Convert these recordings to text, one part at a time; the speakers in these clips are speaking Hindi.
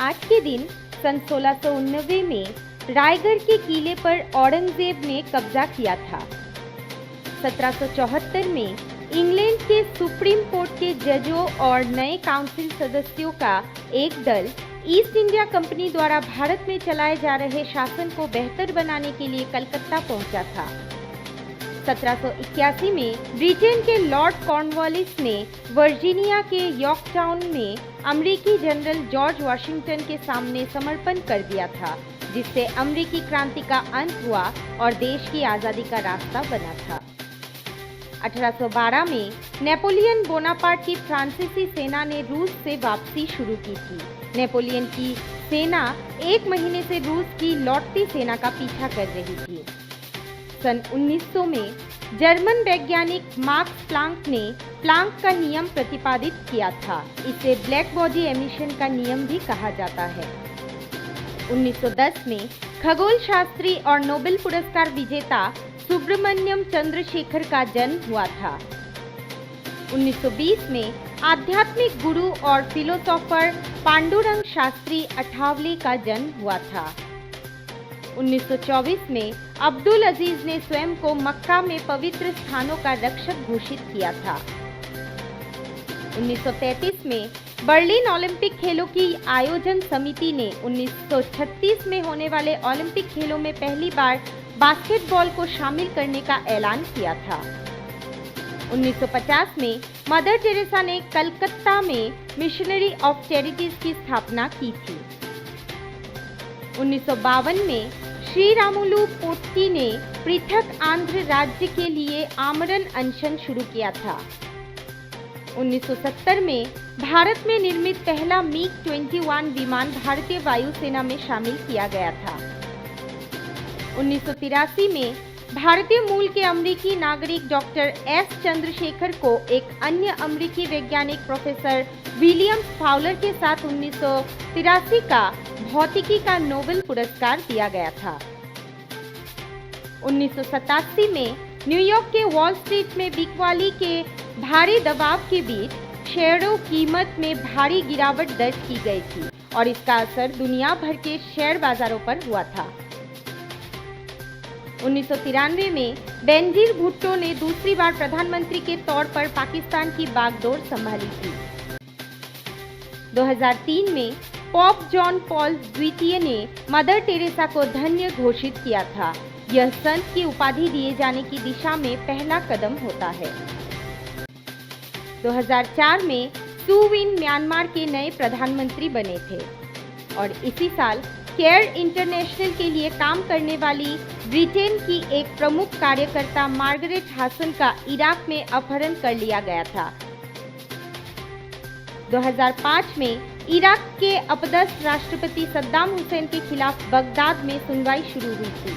आज के दिन सन 1689 में रायगढ़ के किले पर औरंगजेब ने कब्जा किया था। 1774 में इंग्लैंड के सुप्रीम कोर्ट के जजों और नए काउंसिल सदस्यों का एक दल ईस्ट इंडिया कंपनी द्वारा भारत में चलाए जा रहे शासन को बेहतर बनाने के लिए कलकत्ता पहुंचा था। 1781 में ब्रिटेन के लॉर्ड कॉर्नवालिस ने वर्जीनिया के यॉर्कटाउन में अमेरिकी जनरल जॉर्ज वाशिंगटन के सामने समर्पण कर दिया था, जिससे अमेरिकी क्रांति का अंत हुआ और देश की आज़ादी का रास्ता बना था। 1812 में नेपोलियन बोनापार्ट की फ्रांसीसी सेना ने रूस से वापसी शुरू की थी। नेपोलियन की सेना एक महीने से रूस की लौटती सेना का पीछा कर रही थी। सन 1900 में जर्मन वैज्ञानिक मार्क्स प्लांक ने प्लांक का नियम प्रतिपादित किया था। इसे ब्लैक बॉडी एमिशन का नियम भी कहा जाता है। 1910 में खगोल शास्त्री और नोबेल पुरस्कार विजेता सुब्रमण्यम चंद्रशेखर का जन्म हुआ था। 1920 में आध्यात्मिक गुरु और फिलोसोफर पांडुरंग शास्त्री अठावले का जन्म हुआ था। 1924 में अब्दुल अजीज ने स्वयं को मक्का में पवित्र स्थानों का रक्षक घोषित किया था। 1933 में बर्लिन ओलंपिक खेलों की आयोजन समिति ने 1936 में होने वाले ओलंपिक खेलों में पहली बार बास्केटबॉल को शामिल करने का ऐलान किया था। 1950 में मदर टेरेसा ने कलकत्ता में मिशनरी ऑफ चैरिटीज की स्थापना की थी। 1952 में श्री रामुलु पोट्टी ने पृथक आंध्र राज्य के लिए आमरण अनशन शुरू किया था। 1970 में भारत में निर्मित पहला मिग 21 विमान भारतीय वायुसेना में शामिल किया गया था। 1983 में भारतीय मूल के अमेरिकी नागरिक डॉक्टर एस चंद्रशेखर को एक अन्य अमेरिकी वैज्ञानिक प्रोफेसर विलियम फाउलर के साथ 1983 का भौतिकी का नोबेल पुरस्कार दिया गया था। 1987 में न्यूयॉर्क के वॉल स्ट्रीट में बिकवाली के भारी दबाव के बीच शेयरों कीमत में भारी गिरावट दर्ज की गई थी और इसका असर दुनिया भर के शेयर बाजारों पर हुआ था। 1993 में बेनजीर भुट्टो ने दूसरी बार प्रधानमंत्री के तौर पर पाकिस्तान की बागडोर संभाली थी। 2003 में पॉप जॉन पॉल द्वितीय ने मदर टेरेसा को धन्य घोषित किया था। यह संत की उपाधि दिए जाने की दिशा में पहला कदम होता है। 2004 में सू विन म्यांमार के नए प्रधानमंत्री बने थे और इसी साल केयर इंटरनेशनल के लिए काम करने वाली ब्रिटेन की एक प्रमुख कार्यकर्ता मार्गरेट हासन का इराक में अपहरण कर लिया गया था। 2005 में इराक के अपदस्थ राष्ट्रपति सद्दाम हुसैन के खिलाफ बगदाद में सुनवाई शुरू हुई थी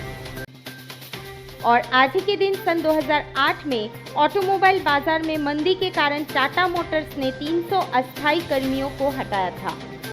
और आज ही के दिन सन 2008 में ऑटोमोबाइल बाजार में मंदी के कारण टाटा मोटर्स ने 300 अस्थायी कर्मियों को हटाया था।